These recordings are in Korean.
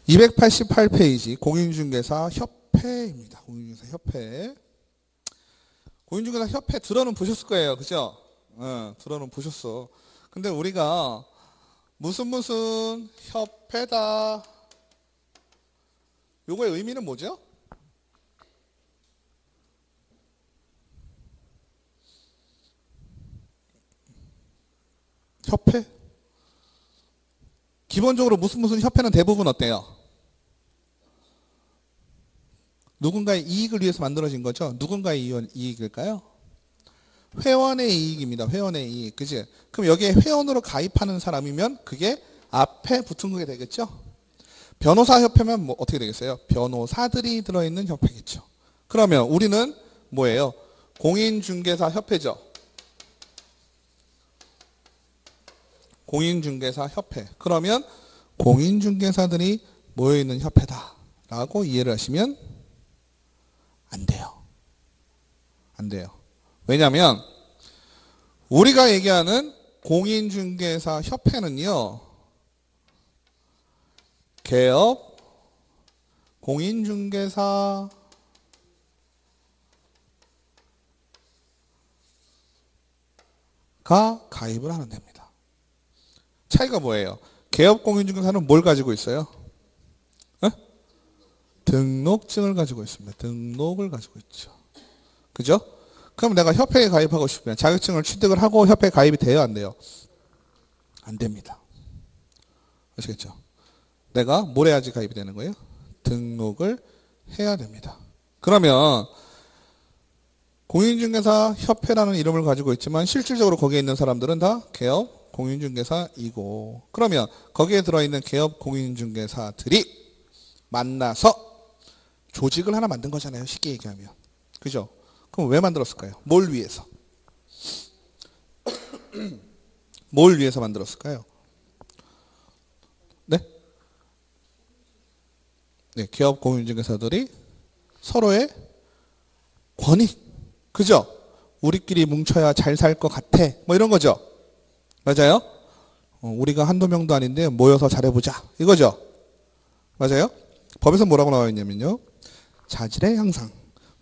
288페이지 공인중개사 협회입니다. 공인중개사 협회. 공인중개사 협회 들어는 보셨을 거예요. 그죠? 들어는 보셨어. 근데 우리가 무슨 협회다. 요거의 의미는 뭐죠? 협회? 기본적으로 무슨 협회는 대부분 어때요? 누군가의 이익을 위해서 만들어진 거죠? 누군가의 이익일까요? 회원의 이익입니다. 회원의 이익. 그지? 그럼 여기에 회원으로 가입하는 사람이면 그게 앞에 붙은 게 되겠죠? 변호사 협회면 뭐 어떻게 되겠어요? 변호사들이 들어있는 협회겠죠. 그러면 우리는 뭐예요? 공인중개사 협회죠. 공인중개사 협회. 그러면 공인중개사들이 모여있는 협회다 라고 이해를 하시면 안 돼요. 안 돼요. 왜냐하면 우리가 얘기하는 공인중개사 협회는요, 개업 공인중개사가 가입을 하는 데입니다. 차이가 뭐예요? 개업 공인중개사는 뭘 가지고 있어요? 등록증을 가지고 있습니다. 등록을 가지고 있죠. 그죠? 그럼 내가 협회에 가입하고 싶으면 자격증을 취득을 하고 협회에 가입이 돼요? 안 돼요? 안 됩니다. 아시겠죠? 내가 뭘 해야지 가입이 되는 거예요? 등록을 해야 됩니다. 그러면 공인중개사 협회라는 이름을 가지고 있지만 실질적으로 거기에 있는 사람들은 다 개업 공인중개사이고, 그러면 거기에 들어있는 개업 공인중개사들이 만나서 조직을 하나 만든 거잖아요. 쉽게 얘기하면. 그죠? 그럼 왜 만들었을까요? 뭘 위해서? 뭘 위해서 만들었을까요? 네? 네, 개업 공인중개사들이 서로의 권익, 그죠? 우리끼리 뭉쳐야 잘 살 것 같아. 뭐 이런 거죠. 맞아요? 우리가 한두 명도 아닌데 모여서 잘해보자. 이거죠? 맞아요? 법에서 뭐라고 나와 있냐면요. 자질의 향상,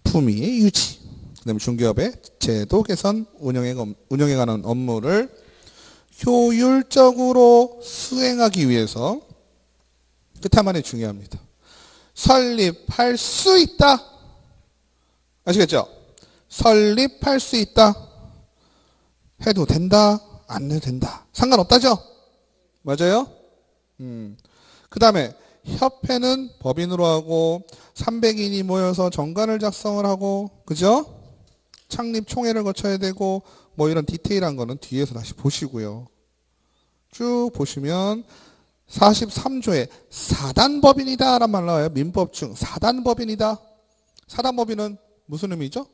품위의 유지, 그 다음에 중개업의 제도 개선, 운영해가는 업무를 효율적으로 수행하기 위해서, 끝에 말이 중요합니다. 설립할 수 있다. 아시겠죠? 설립할 수 있다. 해도 된다. 안 해도 된다. 상관없다죠? 맞아요? 그 다음에 협회는 법인으로 하고 300인이 모여서 정관을 작성을 하고, 그죠? 창립 총회를 거쳐야 되고, 뭐 이런 디테일한 거는 뒤에서 다시 보시고요. 쭉 보시면 43조에 사단법인이다 라는 말 나와요. 민법 중 사단법인이다. 사단법인은 무슨 의미죠?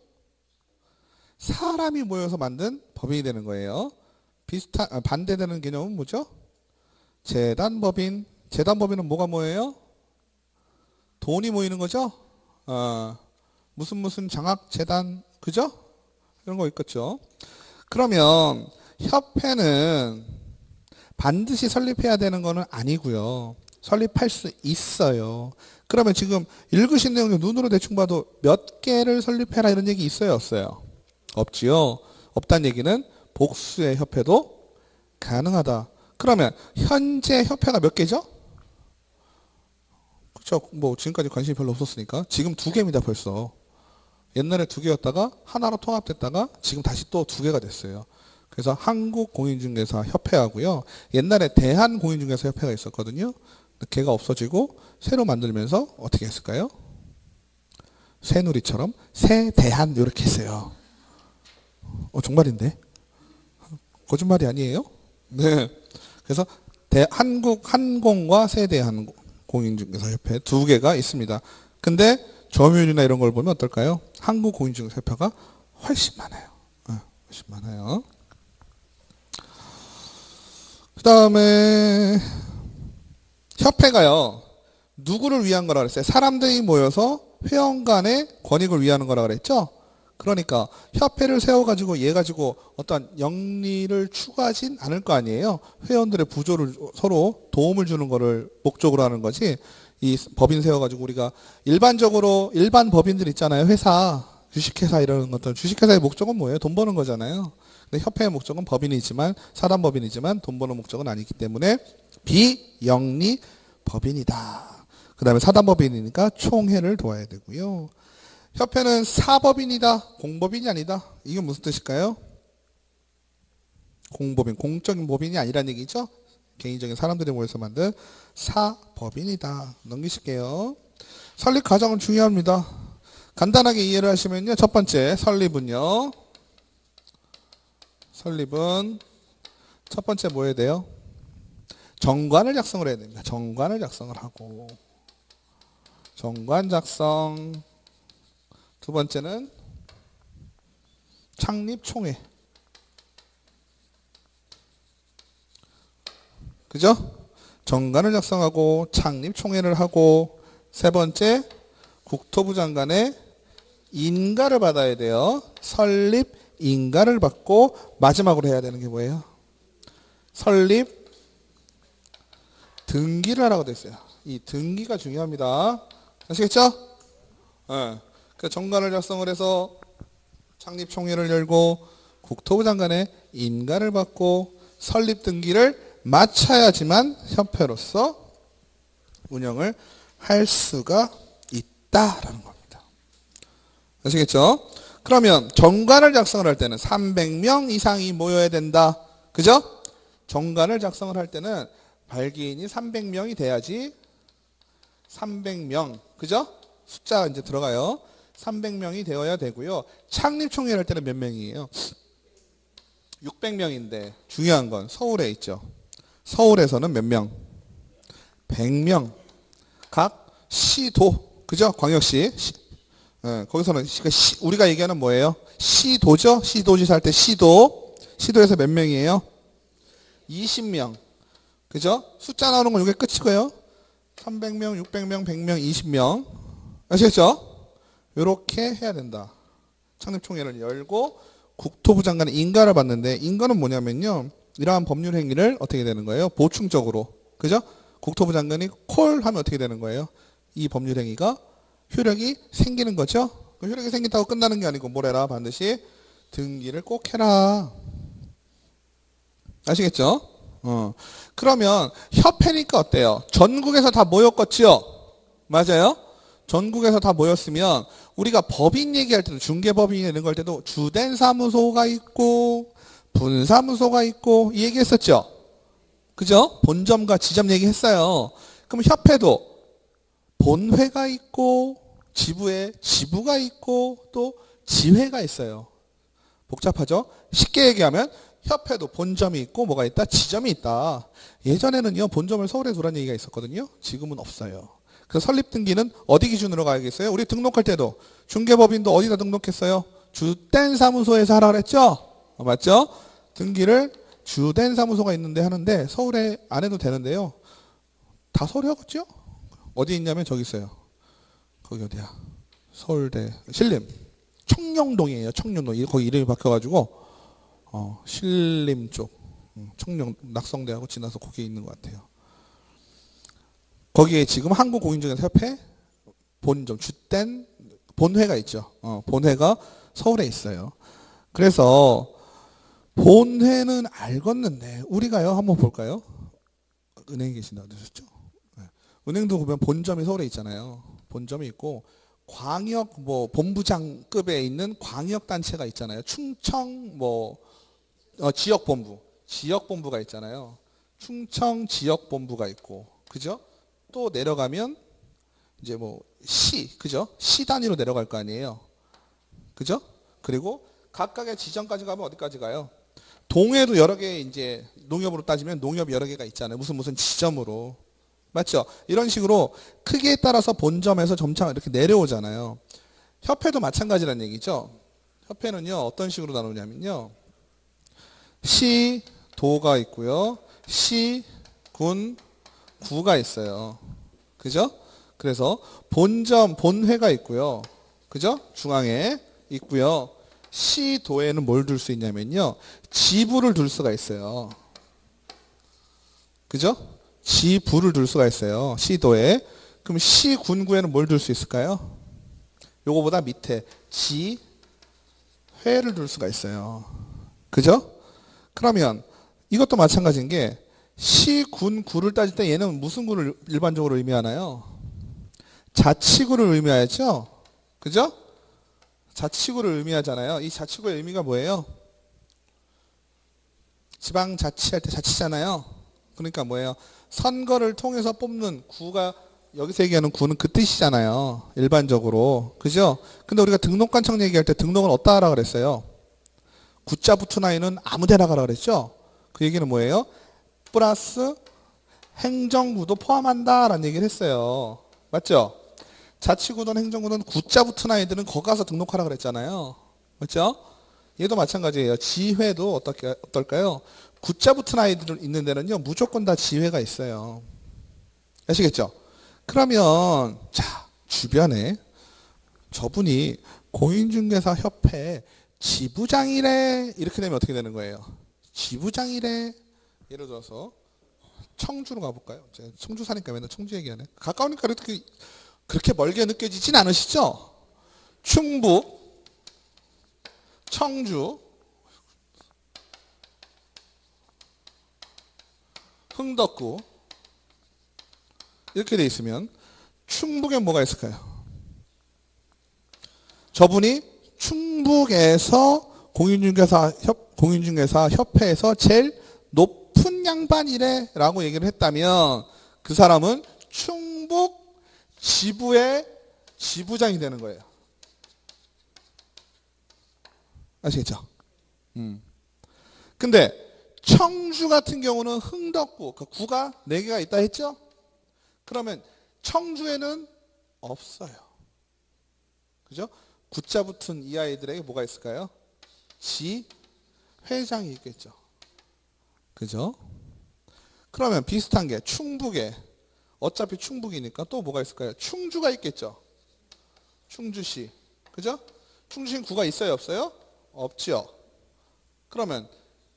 사람이 모여서 만든 법인이 되는 거예요. 반대되는 개념은 뭐죠? 재단법인. 재단법인은 뭐가 뭐예요? 돈이 모이는 거죠? 무슨 장학재단, 그죠? 이런 거 있겠죠. 그러면 협회는 반드시 설립해야 되는 거는 아니고요. 설립할 수 있어요. 그러면 지금 읽으신 내용 중 눈으로 대충 봐도 몇 개를 설립해라 이런 얘기 있어요? 없어요? 없지요. 없다는 얘기는 복수의 협회도 가능하다. 그러면 현재 협회가 몇 개죠? 그렇죠. 뭐 지금까지 관심이 별로 없었으니까. 지금 2개입니다 벌써. 옛날에 2개였다가 하나로 통합됐다가 지금 다시 또 2개가 됐어요. 그래서 한국공인중개사 협회하고요. 옛날에 대한공인중개사 협회가 있었거든요. 걔가 없어지고 새로 만들면서 어떻게 했을까요? 새누리처럼 새대한 이렇게 했어요. 정말인데? 거짓말이 아니에요? 네. 그래서 한국항공과 세대한공인중개사협회 2개가 있습니다. 근데 점유율이나 이런 걸 보면 어떨까요? 한국공인중개사협회가 훨씬 많아요. 훨씬 많아요. 그 다음에 협회가요. 누구를 위한 거라 그랬어요? 사람들이 모여서 회원 간의 권익을 위하는 거라 그랬죠? 그러니까 협회를 세워가지고 얘 가지고 어떤 영리를 추구하진 않을 거 아니에요. 회원들의 부조를 서로 도움을 주는 거를 목적으로 하는 거지, 이 법인 세워가지고 우리가 일반적으로 일반 법인들 있잖아요. 회사, 주식회사 이런 것들. 주식회사의 목적은 뭐예요? 돈 버는 거잖아요. 근데 협회의 목적은 법인이지만 사단법인이지만 돈 버는 목적은 아니기 때문에 비영리 법인이다. 그 다음에 사단법인이니까 총회를 도와야 되고요. 협회는 사법인이다. 공법인이 아니다. 이게 무슨 뜻일까요? 공법인, 공적인 법인이 아니란 얘기죠. 개인적인 사람들이 모여서 만든 사법인이다. 넘기실게요. 설립 과정은 중요합니다. 간단하게 이해를 하시면요. 첫 번째 설립은요. 설립은 첫 번째 뭐 해야 돼요? 정관을 작성을 해야 됩니다. 정관을 작성을 하고 정관 작성. 두 번째는 창립총회. 그죠? 정관을 작성하고 창립총회를 하고 세 번째 국토부 장관의 인가를 받아야 돼요. 설립 인가를 받고 마지막으로 해야 되는 게 뭐예요? 설립 등기를 하라고 됐어요. 이 등기가 중요합니다. 아시겠죠? 네. 그 정관을 작성을 해서 창립총회를 열고 국토부 장관의 인가를 받고 설립 등기를 마쳐야지만 협회로서 운영을 할 수가 있다라는 겁니다. 아시겠죠? 그러면 정관을 작성을 할 때는 300명 이상이 모여야 된다. 그죠? 정관을 작성을 할 때는 발기인이 300명이 돼야지 300명. 그죠? 숫자가 이제 들어가요. 300명이 되어야 되고요. 창립총회를 할 때는 몇 명이에요? 600명인데 중요한 건 서울에 있죠. 서울에서는 몇 명? 100명. 각 시도. 그죠? 광역시. 거기서는 우리가 얘기하는 뭐예요? 시도죠? 시도지사 할 때 시도. 시도에서 몇 명이에요? 20명. 그죠? 숫자 나오는 건 이게 끝이고요. 300명, 600명, 100명, 20명. 아시겠죠? 이렇게 해야 된다. 창립총회를 열고 국토부 장관의 인가를 받는데 인가는 뭐냐면요. 이러한 법률 행위를 어떻게 되는 거예요? 보충적으로. 그죠? 국토부 장관이 콜 하면 어떻게 되는 거예요? 이 법률 행위가 효력이 생기는 거죠? 효력이 생긴다고 끝나는 게 아니고 뭐래라? 반드시 등기를 꼭 해라. 아시겠죠? 그러면 협회니까 어때요? 전국에서 다 모였겠지요? 맞아요? 전국에서 다 모였으면 우리가 법인 얘기할 때도 중개법인 이런 걸 때도 주된 사무소가 있고 분사무소가 있고 이 얘기했었죠? 그죠? 본점과 지점 얘기했어요. 그럼 협회도 본회가 있고 지부에 지부가 있고 또 지회가 있어요. 복잡하죠? 쉽게 얘기하면 협회도 본점이 있고 뭐가 있다? 지점이 있다. 예전에는요 본점을 서울에 두라는 얘기가 있었거든요. 지금은 없어요. 그래서 설립 등기는 어디 기준으로 가야겠어요? 우리 등록할 때도 중개법인도 어디다 등록했어요? 주된 사무소에서 하라 그랬죠? 맞죠? 등기를 주된 사무소가 있는데 하는데 서울에 안 해도 되는데요. 다 서울에 하겠죠? 어디 있냐면 저기 있어요. 거기 어디야? 서울대 신림 청룡동이에요. 청룡동. 거기 이름이 바뀌어가지고 신림 쪽 청룡 낙성대하고 지나서 거기에 있는 것 같아요. 거기에 지금 한국공인중개사협회 본점 주된 본회가 있죠. 본회가 서울에 있어요. 그래서 본회는 알겠는데 우리가요 한번 볼까요? 은행에 계신다고 하셨죠? 은행도 보면 본점이 서울에 있잖아요. 본점이 있고 광역 본부장급에 있는 광역 단체가 있잖아요. 충청 지역본부가 있잖아요. 충청 지역본부가 있고 그죠? 또 내려가면 이제 그죠? 시 단위로 내려갈 거 아니에요. 그죠? 그리고 각각의 지점까지 가면 어디까지 가요? 동해도 여러 개 이제 농협으로 따지면 농협 여러 개가 있잖아요. 무슨 지점으로. 맞죠? 이런 식으로 크기에 따라서 본점에서 점차가 이렇게 내려오잖아요. 협회도 마찬가지란 얘기죠. 협회는요. 어떤 식으로 나누냐면요. 시, 도가 있고요. 시, 군, 구가 있어요. 그죠? 그래서 본회가 있고요. 그죠? 중앙에 있고요. 시도에는 뭘 둘 수 있냐면요. 지부를 둘 수가 있어요. 그죠? 지부를 둘 수가 있어요. 시도에. 그럼 시군구에는 뭘 둘 수 있을까요? 요거보다 밑에 지회를 둘 수가 있어요. 그죠? 그러면 이것도 마찬가지인 게 시군구를 따질 때 얘는 무슨 구를 일반적으로 의미하나요? 자치구를 의미하죠? 그죠? 자치구를 의미하잖아요. 이 자치구의 의미가 뭐예요? 지방자치할 때 자치잖아요. 그러니까 뭐예요? 선거를 통해서 뽑는 구가 여기서 얘기하는 구는 그 뜻이잖아요. 일반적으로. 그죠? 근데 우리가 등록관청 얘기할 때 등록은 어디다 하라 그랬어요? 구자 붙은 아이는 아무 데나 가라 그랬죠? 그 얘기는 뭐예요? 플러스 행정구도 포함한다라는 얘기를 했어요. 맞죠? 자치구든 행정구든 구자 붙은 아이들은 거기 가서 등록하라 그랬잖아요. 맞죠? 얘도 마찬가지예요. 지회도 어떨까요? 구자 붙은 아이들 있는 데는요, 무조건 다 지회가 있어요. 아시겠죠? 그러면, 자, 주변에 저분이 공인중개사협회 지부장이래. 이렇게 되면 어떻게 되는 거예요? 지부장이래. 예를 들어서, 청주로 가볼까요? 제가 청주 사니까 맨날 청주 얘기하네. 가까우니까 그렇게 멀게 느껴지진 않으시죠? 충북, 청주, 흥덕구 이렇게 돼 있으면 충북에 뭐가 있을까요? 저분이 충북에서 공인중개사 협회에서 제일 높은 양반이래 라고 얘기를 했다면 그 사람은 충북 지부의 지부장이 되는 거예요. 아시겠죠? 근데 청주 같은 경우는 흥덕구, 그 구가 4개가 있다 했죠? 그러면 청주에는 없어요. 그죠? 구자 붙은 이 아이들에게 뭐가 있을까요? 지회장이 있겠죠. 그죠? 그러면 비슷한 게 충북에 어차피 충북이니까 또 뭐가 있을까요? 충주가 있겠죠. 충주시. 그죠? 충주시는 구가 있어요, 없어요? 없지요. 그러면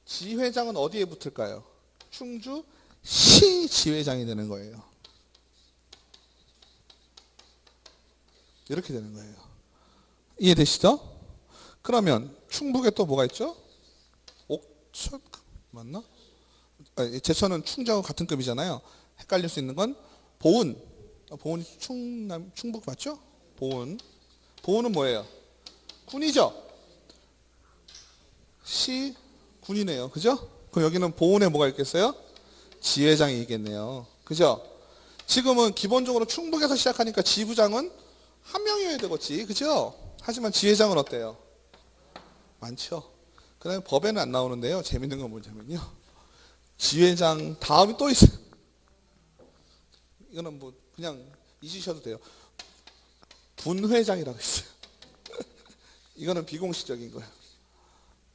지회장은 어디에 붙을까요? 충주시 지회장이 되는 거예요. 이렇게 되는 거예요. 이해되시죠? 그러면 충북에 또 뭐가 있죠? 옥천 맞나? 제천은 충주하고 같은 급이잖아요. 헷갈릴 수 있는 건 보은. 보은이 충북 맞죠? 보은. 보은은 뭐예요? 군이죠? 시 군이네요. 그죠? 그럼 여기는 보은에 뭐가 있겠어요? 지회장이 있겠네요. 그죠? 지금은 기본적으로 충북에서 시작하니까 지부장은 한 명이어야 되겠지. 그죠? 하지만 지회장은 어때요? 많죠. 그 다음에 법에는 안 나오는데요. 재밌는 건 뭐냐면요. 지회장 다음이 또 있어요. 이거는 뭐 그냥 잊으셔도 돼요. 분회장이라고 있어요. 이거는 비공식적인 거예요.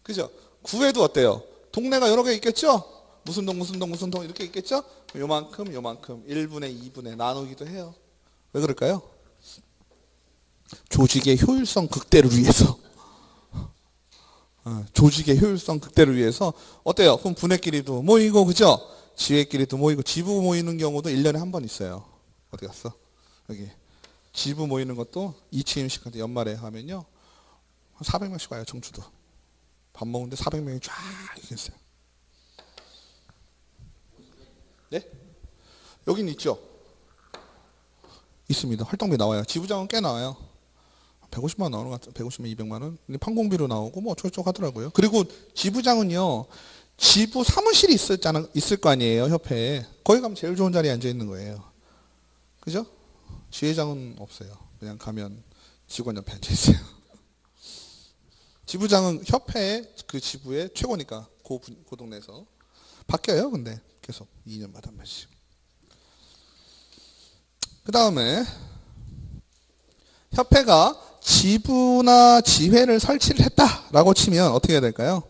그죠? 구에도 어때요? 동네가 여러 개 있겠죠? 무슨 동 무슨 동 무슨 동 이렇게 있겠죠? 요만큼 1분의 2분의 나누기도 해요. 왜 그럴까요? 조직의 효율성 극대를 위해서. 조직의 효율성 극대를 위해서 어때요? 그럼 분회끼리도 모이고 그죠? 지회끼리도 모이고 지부 모이는 경우도 1년에 한 번 있어요. 어디 갔어? 여기 지부 모이는 것도 이치임식한테 연말에 하면요 한 400명씩 와요. 청주도 밥 먹는데 400명이 쫙 있겠어요. 네? 여긴 있죠? 있습니다. 활동비 나와요. 지부장은 꽤 나와요. 150만 원 나오는 것 같아요. 150만 200만 원. 판공비로 나오고 뭐 어쩌고저쩌고 하더라고요. 그리고 지부장은요. 지부 사무실이 있을 거 아니에요. 협회에. 거기 가면 제일 좋은 자리에 앉아 있는 거예요. 그죠? 지회장은 없어요. 그냥 가면 직원 옆에 앉아 있어요. 지부장은 협회의 그 지부의 최고니까 그 동네에서. 바뀌어요. 근데 계속 2년마다 한 번씩. 그 다음에 협회가 지부나 지회를 설치를 했다라고 치면 어떻게 해야 될까요?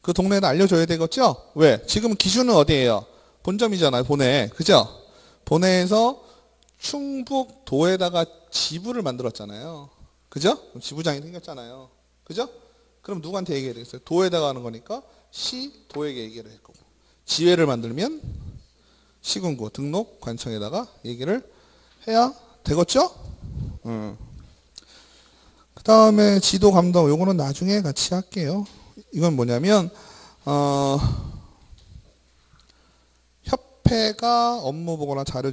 그 동네에 알려줘야 되겠죠? 왜? 지금 기준은 어디예요? 본점이잖아요. 본회. 그죠? 본회에서 충북도에다가 지부를 만들었잖아요. 그죠? 지부장이 생겼잖아요. 그죠? 그럼 누구한테 얘기해야 되겠어요? 도에다가 하는 거니까 시도에게 얘기를 할 거고. 지회를 만들면 시군구 등록 관청에다가 얘기를 해야 되겠죠? 그 다음에 지도 감독 요거는 나중에 같이 할게요. 이건 뭐냐면 협회가 업무 보거나 자료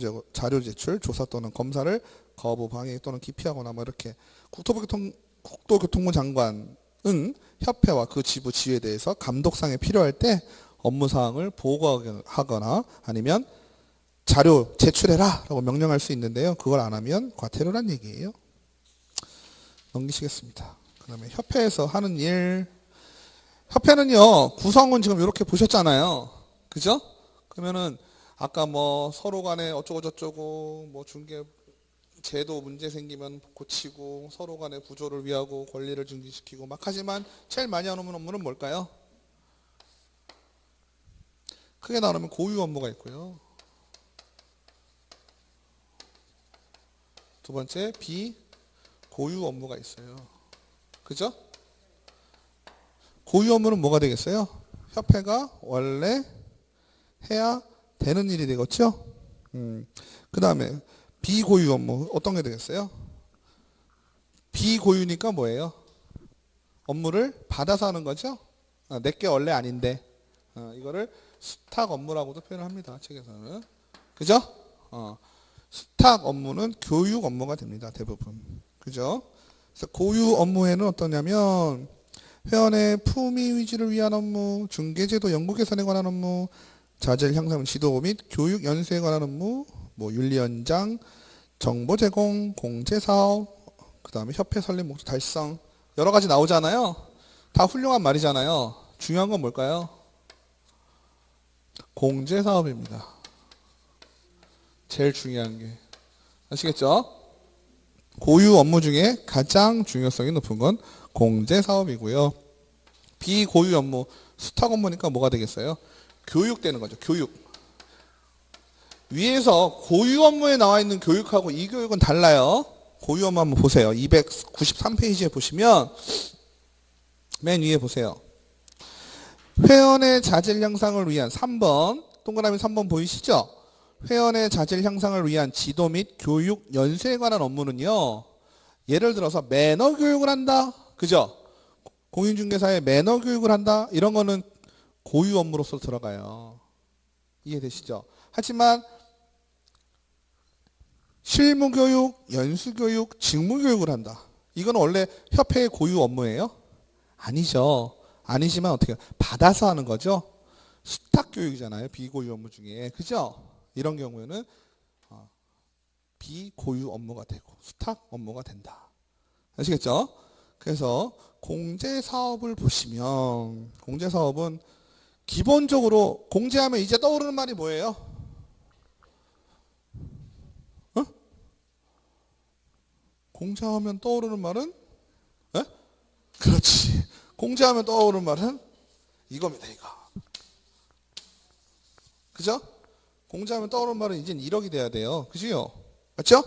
제출, 조사 또는 검사를 거부, 방해 또는 기피하거나 뭐 이렇게 국토교통부 장관은 협회와 그 지부 지회에 대해서 감독상에 필요할 때 업무사항을 보고하거나 아니면 자료 제출해라 라고 명령할 수 있는데요. 그걸 안 하면 과태료란 얘기예요. 넘기시겠습니다. 그 다음에 협회에서 하는 일. 협회는요, 구성은 지금 이렇게 보셨잖아요. 그죠? 그러면은 아까 뭐 서로 간에 어쩌고 저쩌고 뭐 중개 제도 문제 생기면 고치고 서로 간의 구조를 위하고 권리를 증진시키고 막 하지만 제일 많이 하는 업무는 뭘까요? 크게 나누면 고유 업무가 있고요. 두 번째 비고유 업무가 있어요. 그죠? 고유 업무는 뭐가 되겠어요? 협회가 원래 해야 되는 일이 되겠죠? 그 다음에 비고유 업무 어떤 게 되겠어요? 비고유니까 뭐예요? 업무를 받아서 하는 거죠? 내게 원래 아닌데 이거를 수탁 업무라고도 표현을 합니다. 책에서는. 그죠? 수탁 업무는 교육 업무가 됩니다. 대부분. 그죠? 그래서 고유 업무에는 어떠냐면 회원의 품위 유지를 위한 업무, 중개제도 연구 개선에 관한 업무, 자질 향상 지도 및 교육 연수에 관한 업무, 뭐 윤리 연장, 정보 제공, 공제 사업, 그 다음에 협회 설립 목적 달성 여러 가지 나오잖아요. 다 훌륭한 말이잖아요. 중요한 건 뭘까요? 공제 사업입니다. 제일 중요한 게 아시겠죠? 고유 업무 중에 가장 중요성이 높은 건 공제 사업이고요. 비고유 업무, 수탁 업무니까 뭐가 되겠어요? 교육되는 거죠. 교육. 위에서 고유 업무에 나와 있는 교육하고 이 교육은 달라요. 고유 업무 한번 보세요. 293페이지에 보시면 맨 위에 보세요. 회원의 자질 향상을 위한 3번, 동그라미 3번 보이시죠? 회원의 자질 향상을 위한 지도 및 교육 연수에 관한 업무는요. 예를 들어서 매너 교육을 한다. 그죠? 공인중개사에 매너 교육을 한다. 이런 거는 고유 업무로서 들어가요. 이해되시죠? 하지만 실무교육, 연수교육, 직무교육을 한다. 이건 원래 협회의 고유 업무예요? 아니죠. 아니지만 어떻게 받아서 하는 거죠? 수탁교육이잖아요. 비고유 업무 중에. 그죠? 이런 경우에는 비고유 업무가 되고 수탁 업무가 된다. 아시겠죠? 그래서 공제사업을 보시면 공제사업은 기본적으로 공제하면 이제 떠오르는 말이 뭐예요? 공제하면 떠오르는 말은? 에? 그렇지. 공제하면 떠오르는 말은 이겁니다. 이거. 그죠? 공제하면 떠오르는 말은 이젠 1억이 돼야 돼요. 그죠? 맞죠?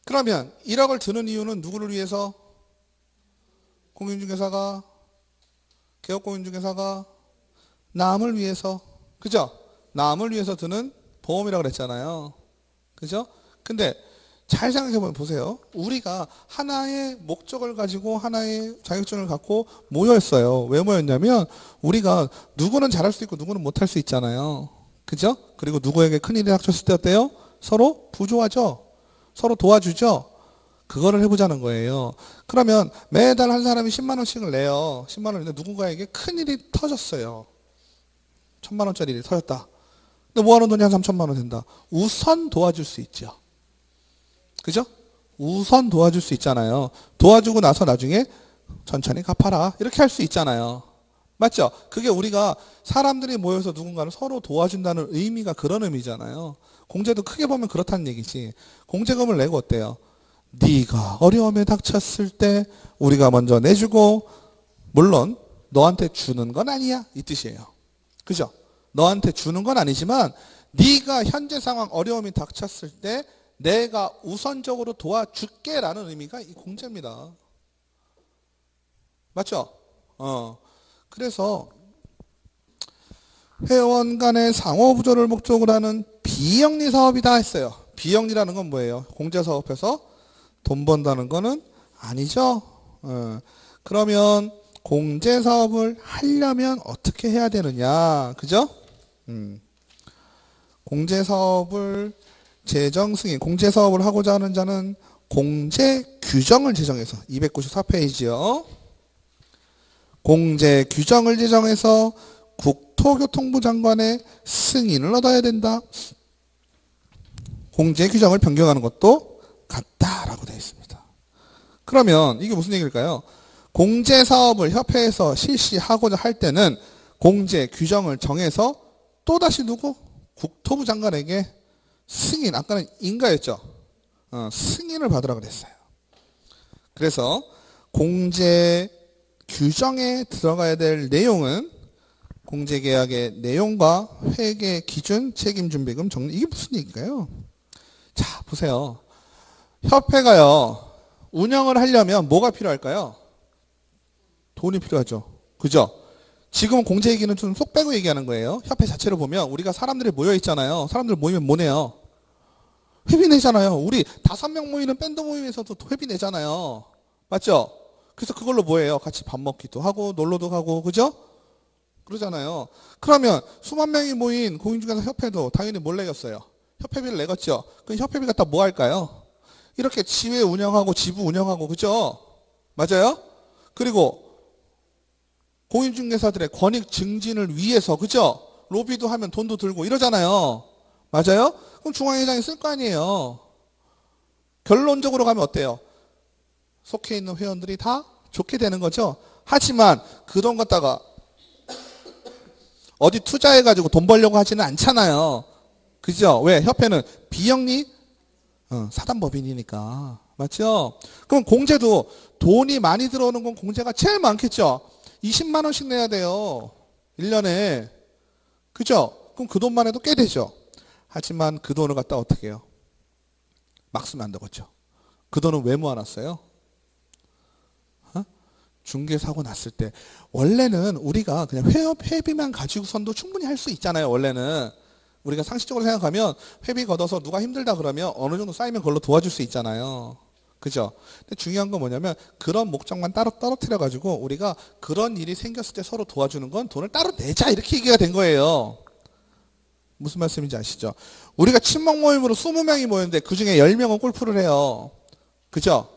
그러면 1억을 드는 이유는 누구를 위해서? 공인중개사가, 개업공인중개사가 남을 위해서. 그죠? 남을 위해서 드는 보험이라고 그랬잖아요. 그죠? 근데 잘 생각해보면 보세요. 우리가 하나의 목적을 가지고 하나의 자격증을 갖고 모였어요. 왜 모였냐면 우리가 누구는 잘할 수 있고 누구는 못할 수 있잖아요. 그죠? 그리고 누구에게 큰일이 닥쳤을 때 어때요? 서로 부조하죠. 서로 도와주죠. 그거를 해보자는 거예요. 그러면 매달 한 사람이 10만 원씩을 내요. 10만 원인데 누군가에게 큰일이 터졌어요. 1000만 원짜리 일이 터졌다. 근데 모아놓은 돈이 한 3천만 원 된다. 우선 도와줄 수 있죠. 그죠? 우선 도와줄 수 있잖아요. 도와주고 나서 나중에 천천히 갚아라. 이렇게 할 수 있잖아요. 맞죠? 그게 우리가 사람들이 모여서 누군가를 서로 도와준다는 의미가 그런 의미잖아요. 공제도 크게 보면 그렇다는 얘기지. 공제금을 내고 어때요? 네가 어려움에 닥쳤을 때 우리가 먼저 내주고 물론 너한테 주는 건 아니야. 이 뜻이에요. 그죠? 너한테 주는 건 아니지만 네가 현재 상황 어려움이 닥쳤을 때 내가 우선적으로 도와줄게 라는 의미가 이 공제입니다. 맞죠? 그래서 회원 간의 상호부조를 목적으로 하는 비영리 사업이다 했어요. 비영리라는 건 뭐예요? 공제사업에서 돈 번다는 거는 아니죠. 그러면 공제사업을 하려면 어떻게 해야 되느냐, 그죠? 공제사업을 재정승인, 공제사업을 하고자 하는 자는 공제규정을 제정해서 294페이지요. 공제규정을 제정해서 국토교통부 장관의 승인을 얻어야 된다. 공제규정을 변경하는 것도 같다라고 되어 있습니다. 그러면 이게 무슨 얘기일까요? 공제사업을 협회에서 실시하고자 할 때는 공제규정을 정해서 또다시 누구? 국토부 장관에게 승인, 아까는 인가였죠? 승인을 받으라 그랬어요. 그래서 공제 규정에 들어가야 될 내용은 공제계약의 내용과 회계 기준, 책임준비금 정리. 이게 무슨 얘기인가요? 자, 보세요. 협회가요, 운영을 하려면 뭐가 필요할까요? 돈이 필요하죠. 그죠? 지금 공제 얘기는 좀 쏙 빼고 얘기하는 거예요. 협회 자체를 보면 우리가 사람들이 모여 있잖아요. 사람들 모이면 뭐 내요? 회비 내잖아요. 우리 5명 모이는 밴드 모임에서도 회비 내잖아요. 맞죠? 그래서 그걸로 뭐예요? 같이 밥 먹기도 하고 놀러도 가고, 그죠? 그러잖아요. 그러면 수만 명이 모인 공인중개사 협회도 당연히 뭘 내겠어요? 협회비를 내겠죠. 그럼 협회비 갖다 뭐 할까요? 이렇게 지회 운영하고 지부 운영하고, 그죠? 맞아요? 그리고 공인중개사들의 권익 증진을 위해서, 그죠? 로비도 하면 돈도 들고 이러잖아요. 맞아요? 그럼 중앙회장이 쓸 거 아니에요. 결론적으로 가면 어때요? 속해 있는 회원들이 다 좋게 되는 거죠. 하지만 그 돈 갖다가 어디 투자해가지고 돈 벌려고 하지는 않잖아요. 그죠? 왜? 협회는 비영리 사단법인이니까. 맞죠? 그럼 공제도 돈이 많이 들어오는 건 공제가 제일 많겠죠? 20만 원씩 내야 돼요. 1년에. 그죠? 그럼 그 돈만 해도 꽤 되죠. 하지만 그 돈을 갖다 어떻게 해요? 막 쓰면 안 되겠죠. 그 돈은 왜 모아놨어요? 중개사고 났을 때 원래는 우리가 그냥 회비만 가지고선도 충분히 할 수 있잖아요. 원래는 우리가 상식적으로 생각하면 회비 걷어서 누가 힘들다 그러면 어느 정도 쌓이면 그걸로 도와줄 수 있잖아요. 그죠? 근데 중요한 건 뭐냐면 그런 목적만 따로 떨어뜨려 가지고 우리가 그런 일이 생겼을 때 서로 도와주는 건 돈을 따로 내자 이렇게 얘기가 된 거예요. 무슨 말씀인지 아시죠? 우리가 친목 모임으로 20명이 모였는데 그중에 10명은 골프를 해요. 그죠?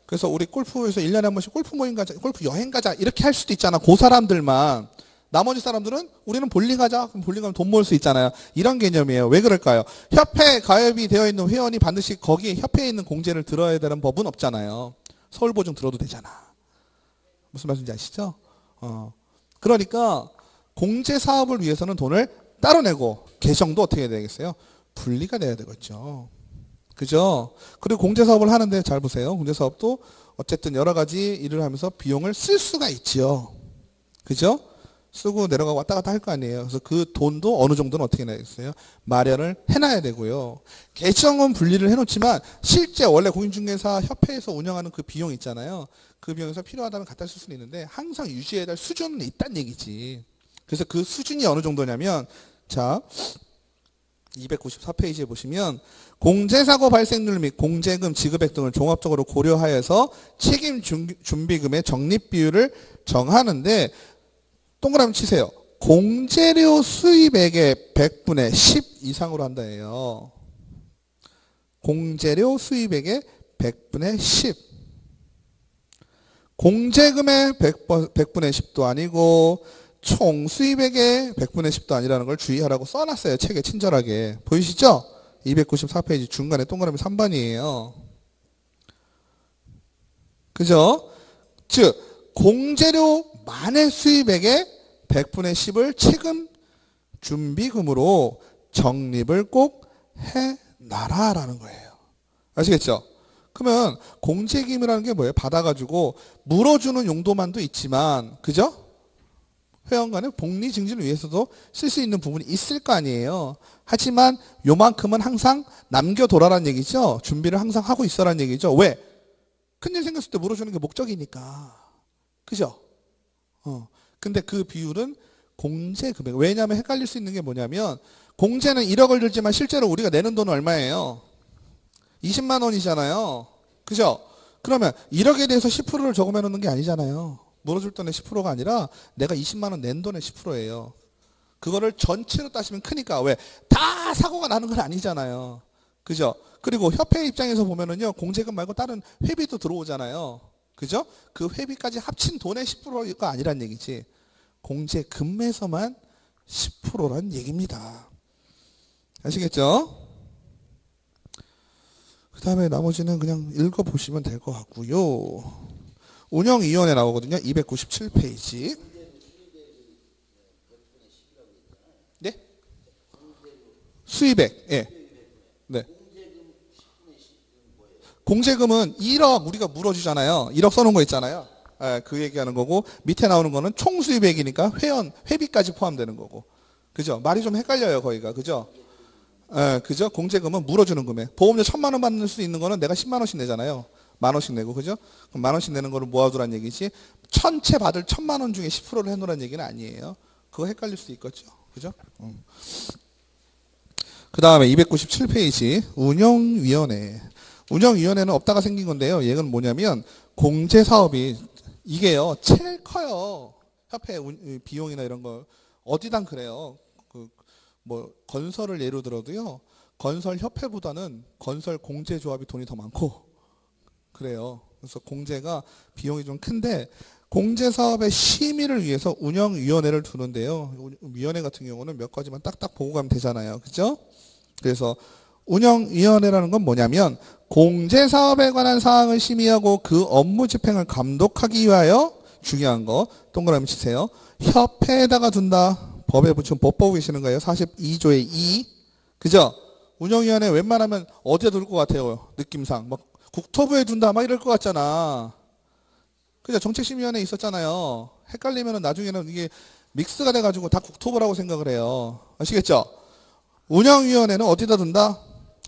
그래서 우리 골프에서 1년에 한 번씩 골프 모임 가자, 골프 여행 가자 이렇게 할 수도 있잖아. 그 사람들만. 나머지 사람들은 우리는 볼링 가자. 그럼 볼링 가면 돈 모을 수 있잖아요. 이런 개념이에요. 왜 그럴까요? 협회 가입이 되어 있는 회원이 반드시 거기에 협회에 있는 공제를 들어야 되는 법은 없잖아요. 서울보증 들어도 되잖아. 무슨 말인지 아시죠? 그러니까 공제 사업을 위해서는 돈을 따로 내고 계정도 어떻게 해야 되겠어요? 분리가 돼야 되겠죠. 그죠? 그리고 공제사업을 하는데 잘 보세요. 공제사업도 어쨌든 여러 가지 일을 하면서 비용을 쓸 수가 있지요. 그죠? 쓰고 내려가고 왔다 갔다 할 거 아니에요. 그래서 그 돈도 어느 정도는 어떻게 내겠어요? 마련을 해놔야 되고요. 계정은 분리를 해놓지만 실제 원래 공인중개사 협회에서 운영하는 그 비용 있잖아요. 그 비용에서 필요하다면 갖다 쓸 수는 있는데 항상 유지해야 될 수준은 있다는 얘기지. 그래서 그 수준이 어느 정도냐면 자 294페이지에 보시면 공제사고 발생률 및 공제금 지급액 등을 종합적으로 고려하여서 책임 준비금의 적립 비율을 정하는데 동그라미 치세요. 공제료 수입액의 100분의 10 이상으로 한다예요. 공제료 수입액의 100분의 10. 공제금의 100분의 10도 아니고 총 수입액의 100분의 10도 아니라는 걸 주의하라고 써놨어요. 책에 친절하게. 보이시죠? 294페이지 중간에 동그라미 3번이에요. 그죠? 즉 공제료 만의 수입액의 100분의 10을 책임 준비금으로 적립을 꼭 해놔라라는 거예요. 아시겠죠? 그러면 공제금이라는 게 뭐예요? 받아가지고 물어주는 용도만도 있지만 그죠? 회원 간의 복리 증진을 위해서도 쓸 수 있는 부분이 있을 거 아니에요. 하지만 요만큼은 항상 남겨둬라는 얘기죠. 준비를 항상 하고 있어라는 얘기죠. 왜? 큰일 생겼을 때 물어주는 게 목적이니까. 그죠? 근데 그 비율은 공제금액. 왜냐하면 헷갈릴 수 있는 게 뭐냐면 공제는 1억을 들지만 실제로 우리가 내는 돈은 얼마예요? 20만 원이잖아요. 그죠? 그러면 1억에 대해서 10%를 적음해 놓는 게 아니잖아요. 물어줄 돈의 10%가 아니라 내가 20만 원 낸 돈의 10%예요. 그거를 전체로 따지면 크니까 왜? 다 사고가 나는 건 아니잖아요. 그죠? 그리고 협회 입장에서 보면은요, 공제금 말고 다른 회비도 들어오잖아요. 그죠? 그 회비까지 합친 돈의 10%가 아니란 얘기지. 공제금에서만 10%란 얘기입니다. 아시겠죠? 그 다음에 나머지는 그냥 읽어보시면 될 것 같고요. 운영위원회 나오거든요. 297페이지. 네? 수입액. 예. 네. 공제금은 1억 우리가 물어주잖아요. 1억 써놓은 거 있잖아요. 예, 그 얘기하는 거고 밑에 나오는 거는 총수입액이니까 회비까지 포함되는 거고. 그죠? 말이 좀 헷갈려요, 거기가. 그죠? 예, 그죠? 공제금은 물어주는 금액. 보험료 1,000만 원 받을 수 있는 거는 내가 10만 원씩 내잖아요. 10,000원씩 내고, 그죠? 그럼 10,000원씩 내는 거를 모아두란 얘기지. 전체 받을 1,000만 원 중에 10%를 해놓으란 얘기는 아니에요. 그거 헷갈릴 수 있겠죠. 그죠? 그 다음에 297페이지 운영위원회. 운영위원회는 없다가 생긴 건데요. 얘는 뭐냐면 공제사업이 이게요. 제일 커요. 협회 비용이나 이런 거 어디당 그래요. 뭐 건설을 예로 들어도요. 건설협회보다는 건설공제조합이 돈이 더 많고 그래요. 그래서 공제가 비용이 좀 큰데 공제사업의 심의를 위해서 운영위원회를 두는데요. 위원회 같은 경우는 몇 가지만 딱딱 보고 가면 되잖아요. 그죠? 그래서 운영위원회라는 건 뭐냐면 공제사업에 관한 사항을 심의하고 그 업무 집행을 감독하기 위하여 중요한 거 동그라미 치세요. 협회에다가 둔다. 법에 붙인 법 보고 계시는 거예요. 42조의 2. 그죠? 운영위원회 웬만하면 어디에 둘 것 같아요? 느낌상. 막 국토부에 둔다 막 이럴 것 같잖아. 그죠? 정책심의위원회 있었잖아요. 헷갈리면 나중에는 이게 믹스가 돼가지고 다 국토부라고 생각을 해요. 아시겠죠? 운영위원회는 어디다 둔다?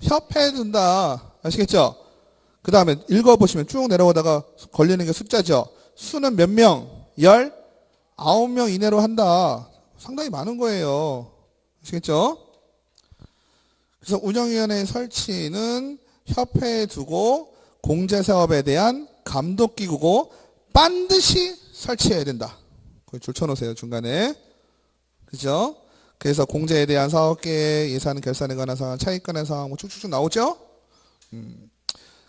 협회에 둔다. 아시겠죠? 그 다음에 읽어보시면 쭉 내려오다가 걸리는 게 숫자죠. 수는 몇 명? 19명 이내로 한다. 상당히 많은 거예요. 아시겠죠? 그래서 운영위원회 설치는 협회에 두고 공제사업에 대한 감독기구고 반드시 설치해야 된다. 거기 줄 쳐놓으세요. 중간에. 그죠? 그래서 공제에 대한 사업계획, 예산 결산에 관한 사항, 차익권의 사항 뭐 쭉쭉쭉 나오죠?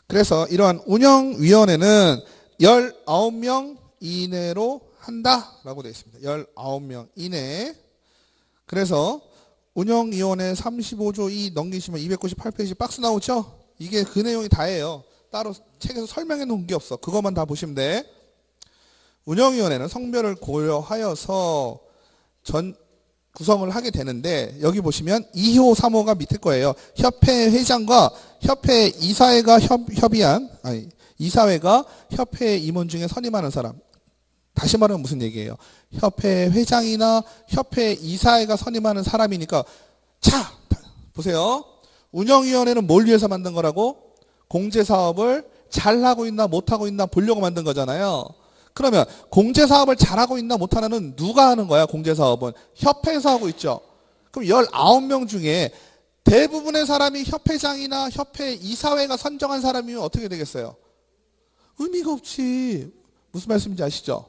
그래서 이러한 운영위원회는 19명 이내로 한다라고 되어 있습니다. 19명 이내. 그래서 운영위원회 35조 2 넘기시면 298페이지 박스 나오죠? 이게 그 내용이 다예요. 따로 책에서 설명해 놓은 게 없어. 그것만 다 보시면 돼. 운영위원회는 성별을 고려하여서 구성을 하게 되는데 여기 보시면 2호, 3호가 밑에 거예요. 협회 회장과 협회 이사회가 이사회가 협회 임원 중에 선임하는 사람. 다시 말하면 무슨 얘기예요? 협회 회장이나 협회 이사회가 선임하는 사람이니까 자, 보세요. 운영위원회는 뭘 위해서 만든 거라고? 공제사업을 잘하고 있나 못하고 있나 보려고 만든 거잖아요. 그러면 공제사업을 잘하고 있나 못하나는 누가 하는 거야? 공제사업은 협회에서 하고 있죠. 그럼 19명 중에 대부분의 사람이 협회장이나 협회 이사회가 선정한 사람이면 어떻게 되겠어요? 의미가 없지. 무슨 말씀인지 아시죠?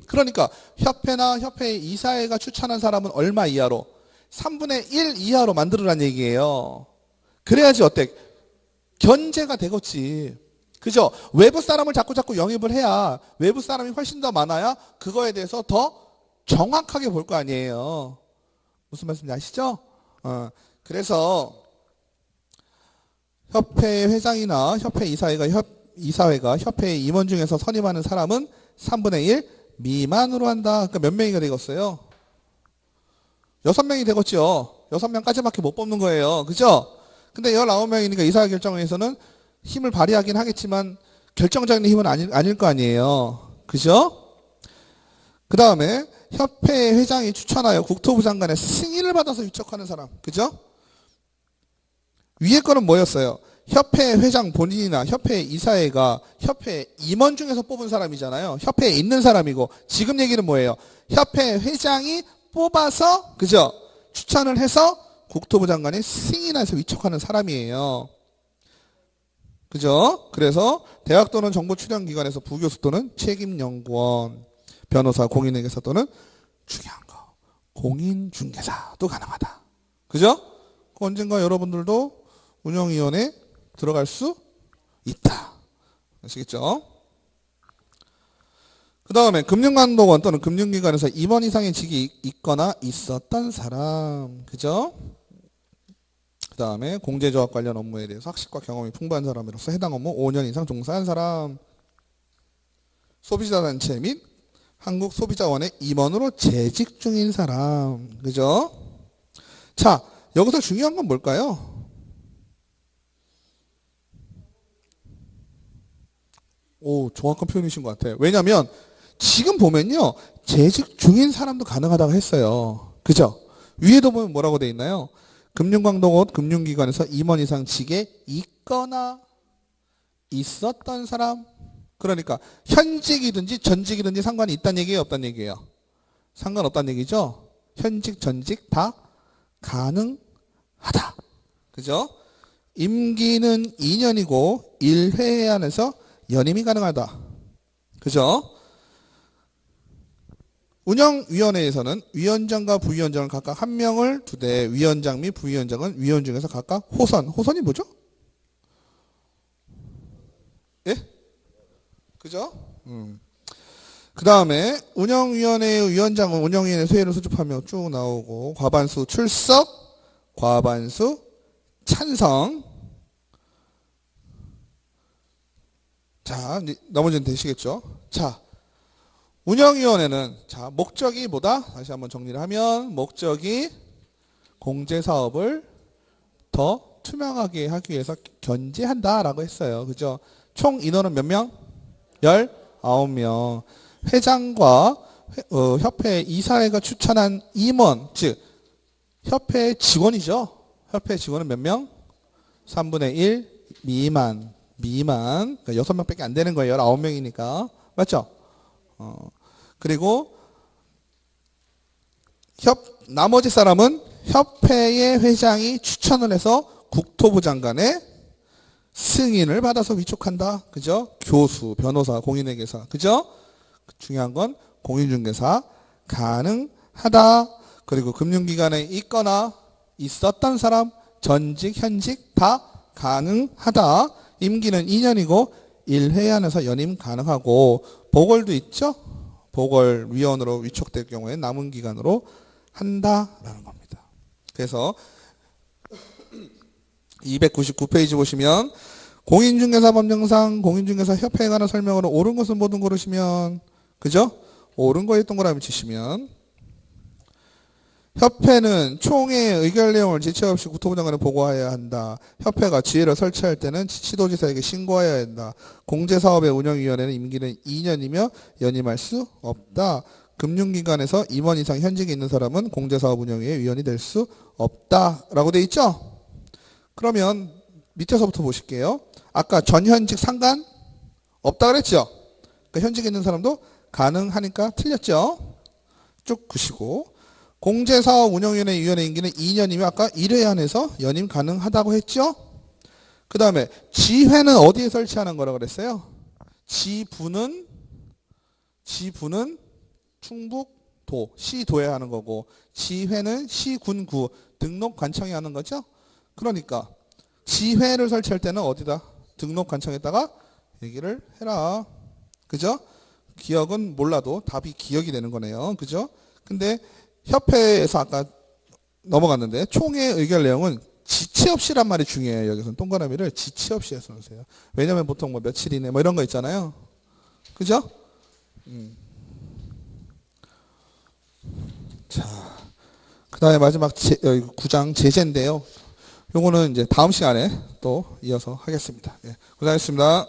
그러니까 협회나 협회 이사회가 추천한 사람은 얼마 이하로? 3분의 1 이하로 만들으란 얘기예요. 그래야지 어때? 견제가 되겠지. 그죠? 외부 사람을 자꾸 영입을 해야 외부 사람이 훨씬 더 많아야 그거에 대해서 더 정확하게 볼 거 아니에요. 무슨 말씀인지 아시죠? 그래서 협회 회장이나 협회 이사회가 협회 임원 중에서 선임하는 사람은 3분의 1 미만으로 한다. 그러니까 몇 명이가 되겠어요? 6명이 되겠죠. 6명까지밖에 못 뽑는 거예요. 그죠? 근데 19명이니까 이사회 결정에서는 힘을 발휘하긴 하겠지만 결정적인 힘은 아닐 거 아니에요. 그죠? 그 다음에 협회 회장이 추천하여 국토부 장관의 승인을 받아서 위촉하는 사람. 그죠? 위에 거는 뭐였어요? 협회 회장 본인이나 협회 이사회가 협회 임원 중에서 뽑은 사람이잖아요. 협회에 있는 사람이고 지금 얘기는 뭐예요? 협회 회장이 뽑아서 그죠? 추천을 해서 국토부 장관이 승인해서 위촉하는 사람이에요. 그죠? 그래서 대학 또는 정부 출연기관에서 부교수 또는 책임연구원, 변호사, 공인회계사 또는 중요한 거 공인중개사도 가능하다. 그죠? 언젠가 여러분들도 운영위원회 들어갈 수 있다. 아시겠죠? 그 다음에 금융감독원 또는 금융기관에서 임원 이상의 직이 있거나 있었던 사람. 그죠? 그 다음에 공제조합 관련 업무에 대해서 학식과 경험이 풍부한 사람으로서 해당 업무 5년 이상 종사한 사람. 소비자단체 및 한국소비자원의 임원으로 재직 중인 사람. 그죠? 자, 여기서 중요한 건 뭘까요? 오, 정확한 표현이신 것 같아요. 왜냐하면 지금 보면요, 재직 중인 사람도 가능하다고 했어요. 그죠? 위에도 보면 뭐라고 돼 있나요? 금융감독원 금융기관에서 임원 이상 직에 있거나 있었던 사람. 그러니까 현직이든지 전직이든지 상관이 있다는 얘기예요, 없다는 얘기예요? 상관없다는 얘기죠? 현직, 전직 다 가능하다. 그죠? 임기는 2년이고 1회 안에서 연임이 가능하다. 그죠? 운영위원회에서는 위원장과 부위원장을 각각 한 명을 두되 위원장 및 부위원장은 위원 중에서 각각 호선. 호선이 뭐죠? 예? 그죠? 그 다음에 운영위원회의 위원장은 운영위원회 회의를 수집하며 쭉 나오고 과반수 출석, 과반수 찬성. 자, 나머지는 되시겠죠? 자, 운영위원회는 자 목적이 뭐다? 다시 한번 정리를 하면 목적이 공제사업을 더 투명하게 하기 위해서 견제한다라고 했어요. 그죠? 총 인원은 몇 명? 19명. 회장과 협회 이사회가 추천한 임원, 즉 협회 직원이죠. 협회 직원은 몇 명? 3분의 1 미만. 그러니까 6명밖에 안 되는 거예요. 19명이니까. 맞죠? 그리고 나머지 사람은 협회의 회장이 추천을 해서 국토부 장관의 승인을 받아서 위촉한다. 그죠? 교수, 변호사, 공인회계사. 그죠? 중요한 건 공인중개사 가능하다. 그리고 금융기관에 있거나 있었던 사람 전직, 현직 다 가능하다. 임기는 2년이고 1회 안에서 연임 가능하고 보궐도 있죠? 보궐위원으로 위촉될 경우에 남은 기간으로 한다라는 겁니다. 그래서 299페이지 보시면 공인중개사 법령상 공인중개사 협회에 관한 설명으로 옳은 것은 모든 고르시면 그죠? 옳은 거에 동그라미 치시면 협회는 총회의 의결 내용을 지체 없이 국토부 장관에 보고해야 한다. 협회가 지회를 설치할 때는 시도지사에게 신고해야 한다. 공제사업의 운영위원회는 임기는 2년이며 연임할 수 없다. 금융기관에서 임원 이상 현직에 있는 사람은 공제사업 운영위의 위원이 될 수 없다라고 돼 있죠? 그러면 밑에서부터 보실게요. 아까 전현직 상관 없다 그랬죠? 그러니까 현직에 있는 사람도 가능하니까 틀렸죠? 쭉 보시고 공제사업 운영위원회 위원회 임기는 2년이면 아까 1회 안에서 연임 가능하다고 했죠? 그 다음에 지회는 어디에 설치하는 거라고 그랬어요? 지부는 충북도, 시도에 하는 거고 지회는 시군구 등록관청에 하는 거죠? 그러니까 지회를 설치할 때는 어디다? 등록관청에다가 얘기를 해라. 그죠? 기억은 몰라도 답이 기억이 되는 거네요. 그죠? 근데 협회에서 아까 넘어갔는데 총회 의결 내용은 지체 없이란 말이 중요해요. 여기서는 동그라미를 지체 없이 해서 놓으세요. 왜냐면 보통 뭐 며칠 이내 뭐 이런 거 있잖아요. 그죠? 자, 그 다음에 마지막 9장 제재인데요. 요거는 이제 다음 시간에 또 이어서 하겠습니다. 예, 고생하셨습니다.